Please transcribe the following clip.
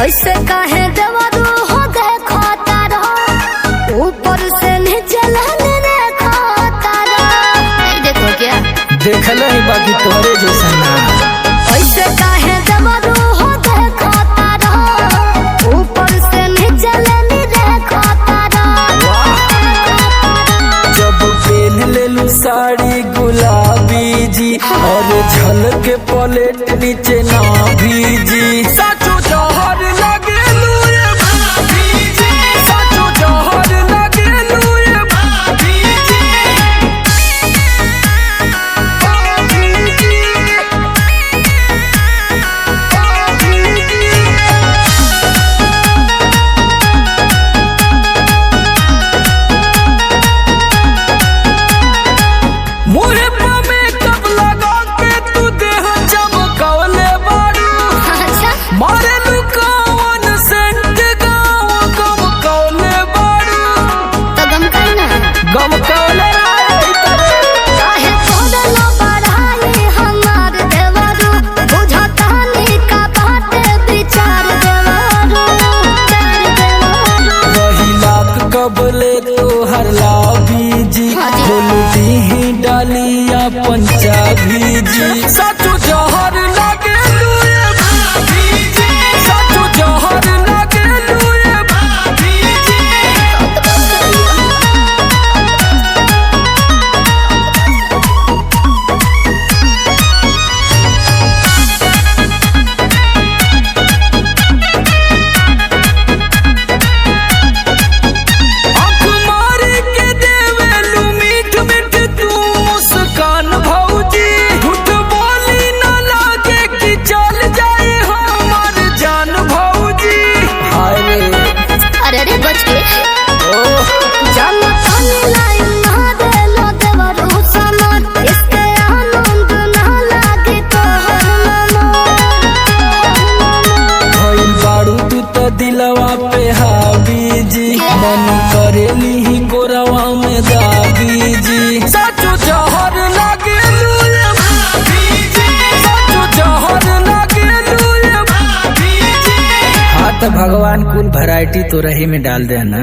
ऐसे काहे देवरू हो देखो तारो, ऊपर से नीचे लाने देखो तारो। नहीं देखो क्या देखल ही बाकी तोरे जैसा ना। ऐसे काहे देवरू हो देखो तारो, ऊपर से नीचे लाने देखो तारो। जब पहन लेलू साड़ी गुलाबी जी और झलक पलेट नीचे ना भीजी। साचो जहर लगेलू ये भाभी जी, साचो जहर लगेलू ये भाभी जी। भाभी जी, भाभी जी। मुहे पे मेकअप लगा के तू देह चमकौले बारू। मारे लुकावन सेंट गाँव गमकौले बारू। तो गम करना गमकौले राय तरे। काहे तोड़लो बढ़ाई हमार देवरू, बुझता नहीं का बात विचार देवरू, रही लाख कबले तोहर लाभी जी, बोलू दी डालिया पंचाभी जी। साचो जहर लगेलू ये भाभी जी, साचो जहर लगेलू ये भाभी जी। आँख मारी के देवेलू मीठ मीठ तू मुस्कान भौजी। झूठ बोली न लागे कि चल जाए हमार जान भौजी। हाय रे अरे रे बच के ओह जाना तानी लाइन ना देलो देवरू समान, इसके आनंद ना लागे तोहर भइल बारू तू तो दिलवा पे हावी जी, मन करेली ही गोरवा में दाबी जी। साचो जहर लगेलू ये भाभी जी, साचो जहर लगेलू ये भाभी जी। हाँ तो भगवान कुल वैरायटी तो रही में डाल दे ना।